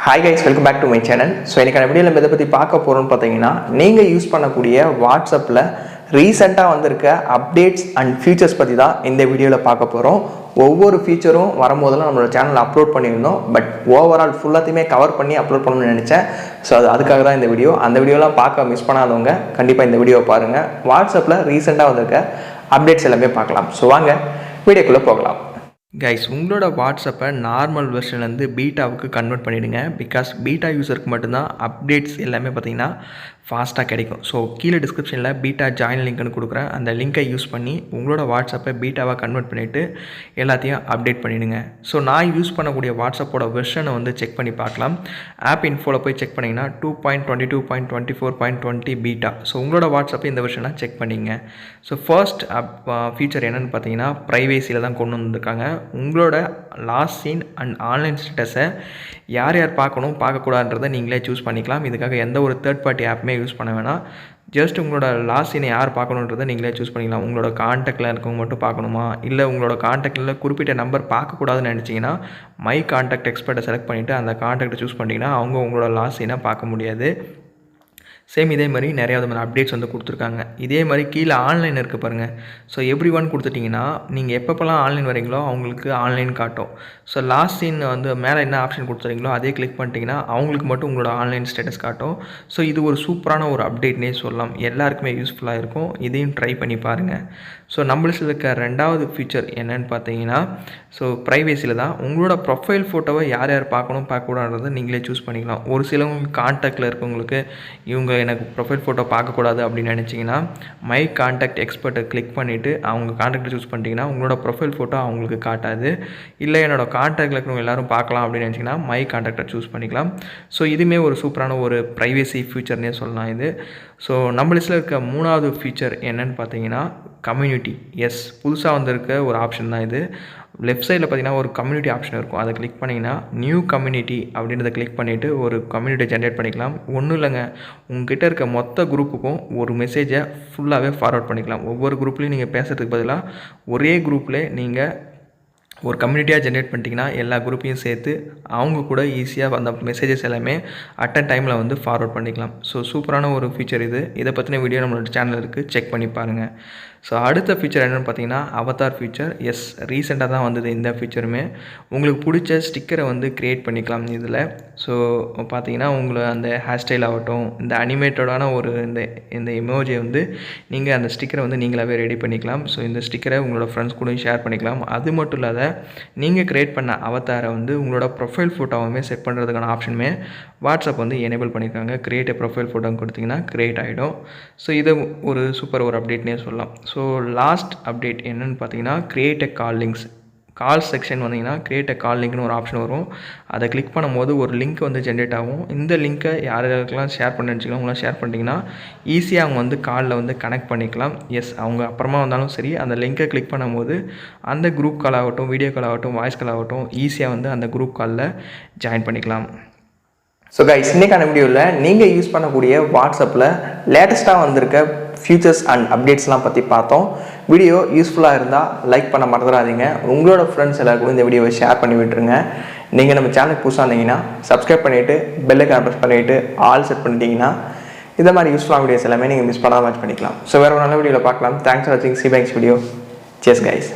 Hi guys, welcome back to my channel. So இன்னைக்கான வீடியோல நம்ம எதை பத்தி பார்க்க போறோம்னு பாத்தீங்கன்னா நீங்க யூஸ் பண்ணக்கூடிய வாட்ஸ்அப்ல ரீசன்ட்டா வந்திருக்க அப்டேட்ஸ் அண்ட் ஃபீச்சர்ஸ் பத்தி தான் இந்த வீடியோல பார்க்க போறோம். ஒவ்வொரு ஃபீச்சரும் வரும்போதெல்லாம் நம்மளோட சேனல்ல அப்லோட் பண்ணியிருந்தோம். பட் ஓவரால் ஃபுல்லாத்தையுமே கவர் பண்ணி அப்லோட் பண்ணணும்னு நினைச்சேன். ஸோ அதுக்காக தான் இந்த வீடியோ. அந்த வீடியோலாம் பார்க்க மிஸ் பண்ணாதவங்க கண்டிப்பாக இந்த வீடியோவை பாருங்க. வாட்ஸ்அப்ல ரீசெண்டாக வந்திருக்க அப்டேட்ஸ் எல்லாமே பார்க்கலாம். ஸோ வாங்க வீடியோக்குள்ளே போகலாம். கைஸ், உங்களோட வாட்ஸ்அப்பை நார்மல் வெர்ஷன்லேருந்து பீட்டாவுக்கு கன்வெர்ட் பண்ணிவிடுங்க. பிகாஸ் பீட்டா யூஸருக்கு மட்டும்தான் அப்டேட்ஸ் எல்லாமே பார்த்தீங்கன்னா ஃபாஸ்ட்டாக கிடைக்கும். ஸோ கீழே டிஸ்கிரிப்ஷனில் பீட்டா ஜாயின் லிங்க்னு கொடுக்குறேன். அந்த லிங்கை யூஸ் பண்ணி உங்களோட வாட்ஸ்அப்பை பீட்டாவாக கன்வெர்ட் பண்ணிவிட்டு எல்லாத்தையும் அப்டேட் பண்ணிவிடுங்க. ஸோ நான் யூஸ் பண்ணக்கூடிய வாட்ஸ்அப்போட வெர்ஷனை வந்து செக் பண்ணி பார்க்கலாம். ஆப் இன்ஃபோவில் போய் செக் பண்ணிங்கன்னா 2.22.24.20 பீட்டா. ஸோ உங்களோட வாட்ஸ்அப்பை இந்த வெர்ஷனை செக் பண்ணிங்க. ஸோ ஃபர்ஸ்ட் ஃபீச்சர் என்னென்னு பார்த்தீங்கன்னா ப்ரைவேசியில் தான் கொண்டு வந்திருக்காங்க. உங்களோட லாஸ்ட் சீன் அண்ட் ஆன்லைன் ஸ்டேட்டஸை யார் யார் பார்க்கணும் பார்க்கக்கூடாதுன்றதை நீங்களே சூஸ் பண்ணிக்கலாம். இதுக்காக எந்த ஒரு தேர்ட் பார்ட்டி ஆப்புமே யூஸ் பண்ண வேணாம். ஜஸ்ட் உங்களோட லாஸ்ட் சீனை யார் பார்க்கணுன்றதை நீங்களே சூஸ் பண்ணிக்கலாம். உங்களோட கான்டாக்டில் இருக்கவங்க மட்டும் பார்க்கணுமா, இல்லை உங்களோட கான்டாக்டில் குறிப்பிட்ட நம்பர் பார்க்கக்கூடாதுன்னு நினச்சிங்கன்னா மை கான்டாக்ட் எக்ஸ்பர்ட்டை செலக்ட் பண்ணிவிட்டு அந்த கான்டாக்டை சூஸ் பண்ணிட்டீங்கன்னா அவங்க உங்களோட லாஸ்ட் சீனை பார்க்க முடியாது. சேம் இதே மாதிரி நிறையா விதமான அப்டேட்ஸ் வந்து கொடுத்துருக்காங்க. இதே மாதிரி கீழே ஆன்லைன் இருக்குது பாருங்கள். ஸோ எவ்ரி ஒன் கொடுத்துட்டிங்கன்னா நீங்கள் எப்பப்போலாம் ஆன்லைன் வரீங்களோ அவங்களுக்கு ஆன்லைன் காட்டும். ஸோ லாஸ்ட் சீன் வந்து மேலே என்ன ஆப்ஷன் கொடுத்துறீங்களோ அதே கிளிக் பண்ணிட்டீங்கன்னா அவங்களுக்கு மட்டும் உங்களோட ஆன்லைன் ஸ்டேட்டஸ் காட்டும். ஸோ இது ஒரு சூப்பரான ஒரு அப்டேட்னே சொல்லலாம். எல்லாருக்குமே யூஸ்ஃபுல்லாக இருக்கும். இதையும் ட்ரை பண்ணி பாருங்கள். ஸோ நம்மளுக்கு இருக்க ரெண்டாவது ஃபீச்சர் என்னென்னு பார்த்தீங்கன்னா ஸோ ப்ரைவேசியில் தான். உங்களோட ப்ரொஃபைல் ஃபோட்டோவை யார் யார் பார்க்கணும் பார்க்கக்கூடாதுன்றதை நீங்களே சூஸ் பண்ணிக்கலாம். ஒரு சிலவங்க கான்டாக்டில் இருக்கவங்களுக்கு இவங்க எனக்கு ப்ரொஃபைல் ஃபோட்டோ பார்க்கக்கூடாது அப்படின்னு நினச்சிங்கன்னா மை கான்டாக்ட் எக்ஸ்பர்ட்டை கிளிக் பண்ணிவிட்டு அவங்க கான்டாக்டை சூஸ் பண்ணிட்டீங்கன்னா உங்களோட ப்ரொஃபைல் ஃபோட்டோ அவங்களுக்கு காட்டாது. இல்லை என்னோட கான்டாக்டில் இருக்கிறவங்க எல்லோரும் பார்க்கலாம் அப்படின்னு நினச்சிங்கன்னா மை கான்டாக்டை சூஸ் பண்ணிக்கலாம். ஸோ இதுவுமே ஒரு சூப்பரான ஒரு ப்ரைவேசி ஃபீச்சர்னே சொல்லலாம் இது. ஸோ நம்ம லிஸ்ட்டில் இருக்க மூணாவது ஃபீச்சர் என்னென்னு பார்த்தீங்கன்னா கம்யூனிட்டி. எஸ், புதுசாக வந்திருக்க ஒரு ஆப்ஷன் தான் இது. லெஃப்ட் சைடில் பார்த்தீங்கன்னா ஒரு கம்யூனிட்டி ஆப்ஷன் இருக்கும். அதை கிளிக் பண்ணிங்கன்னா நியூ கம்யூனிட்டி அப்படின்றத கிளிக் பண்ணிவிட்டு ஒரு கம்யூனிட்டி ஜென்ரேட் பண்ணிக்கலாம். ஒன்றும் இல்லைங்க, உங்ககிட்ட இருக்க மொத்த குரூப்புக்கும் ஒரு மெசேஜை ஃபுல்லாகவே ஃபார்வர்ட் பண்ணிக்கலாம். ஒவ்வொரு குரூப்லேயும் நீங்கள் பேசுகிறதுக்கு பதிலாக ஒரே குரூப்லேயே நீங்கள் ஒரு கம்யூனிட்டியாக ஜென்ரேட் பண்ணிட்டீங்கன்னா எல்லா குரூப்பையும் சேர்த்து அவங்க கூட ஈஸியாக அந்த மெசேஜஸ் எல்லாமே அட் டைமில் வந்து ஃபார்வர்ட் பண்ணிக்கலாம். ஸோ சூப்பரான ஒரு ஃபீச்சர் இது. இதை பற்றின வீடியோ நம்மளோட சேனல் இருக்குது, செக் பண்ணி பாருங்கள். ஸோ அடுத்த ஃபீச்சர் என்னென்னு பார்த்தீங்கன்னா அவதார் ஃபீச்சர். எஸ், ரீசெண்டாக தான் வந்தது இந்த ஃபீச்சருமே. உங்களுக்கு பிடிச்ச ஸ்டிக்கரை வந்து க்ரியேட் பண்ணிக்கலாம் இதில். ஸோ பார்த்தீங்கன்னா உங்களை அந்த ஹேர் ஸ்டைல் ஆகட்டும், இந்த அனிமேட்டடான ஒரு இந்த எமோஜியை வந்து நீங்கள் அந்த ஸ்டிக்கரை வந்து நீங்களாகவே ரெடி பண்ணிக்கலாம். ஸோ இந்த ஸ்டிக்கரை உங்களோட ஃப்ரெண்ட்ஸ் கூடயும் ஷேர் பண்ணிக்கலாம். அது மட்டும் இல்லாத நீங்கள் க்ரியேட் பண்ண அவதாரை வந்து உங்களோட ப்ரொஃபைல் ஃபோட்டோவுமே செட் பண்ணுறதுக்கான ஆப்ஷனுமே வாட்ஸ்அப் வந்து எனேபிள் பண்ணியிருக்காங்க. க்ரியேட் ப்ரொஃபைல் ஃபோட்டோன்னு கொடுத்தீங்கன்னா க்ரியேட் ஆகிடும். ஸோ இதை ஒரு சூப்பர் ஒரு அப்டேட்னே சொல்லலாம். ஸோ லாஸ்ட் அப்டேட் என்னென்னு பார்த்தீங்கன்னா க்ரியேட் கால் லிங்க்ஸ். கால் செக்ஷன் வந்தீங்கன்னா க்ரியேட் கால் லிங்க்னு ஒரு ஆப்ஷன் வரும். அதை கிளிக் பண்ணும்போது ஒரு லிங்க் வந்து ஜென்ரேட் ஆகும். இந்த லிங்க்கை யாருக்கெல்லாம் ஷேர் பண்ண நினச்சிக்கலாம் அவங்களாம் ஷேர் பண்ணிட்டீங்கன்னா ஈஸியாக அவங்க வந்து காலில் வந்து கனெக்ட் பண்ணிக்கலாம். எஸ், அவங்க அப்புறமா வந்தாலும் சரி அந்த லிங்க்கை கிளிக் பண்ணும்போது அந்த குரூப் கால் ஆகட்டும், வீடியோ கால் ஆகட்டும், வாய்ஸ் கால் ஆகட்டும் ஈஸியாக வந்து அந்த குரூப் காலில் ஜாயின் பண்ணிக்கலாம். ஸோ கைஸ், இன்றைக்கான வீடியோவில் நீங்கள் யூஸ் பண்ணக்கூடிய வாட்ஸ்அப்பில் லேட்டஸ்ட்டாக வந்திருக்க ஃபியூச்சர்ஸ் அண்ட் அப்டேட்ஸ்லாம் பற்றி பார்த்தோம். வீடியோ யூஸ்ஃபுல்லாக இருந்தால் லைக் பண்ண மறந்துடாதீங்க. உங்களோட ஃப்ரெண்ட்ஸ் எல்லாருக்கும் இந்த வீடியோவை ஷேர் பண்ணி விட்டுருங்க. நீங்கள் நம்ம சேனலுக்கு புதுசாக இருந்தீங்கன்னா சப்ஸ்கிரைப் பண்ணிவிட்டு பெல்லைக்கான ப்ரெஸ் பண்ணிவிட்டு ஆல் செட் பண்ணிட்டீங்கன்னா இந்த மாதிரி யூஸ்ஃபுல்லான வீடியோஸ் எல்லாமே நீங்கள் மிஸ் பண்ணாமல் வாட்ச் பண்ணிக்கலாம். ஸோ வேறு ஒரு நல்ல வீடியோவில் பார்க்கலாம். தேங்க்ஸ் ஃபார் வாட்சிங். C banks video. Chess guys.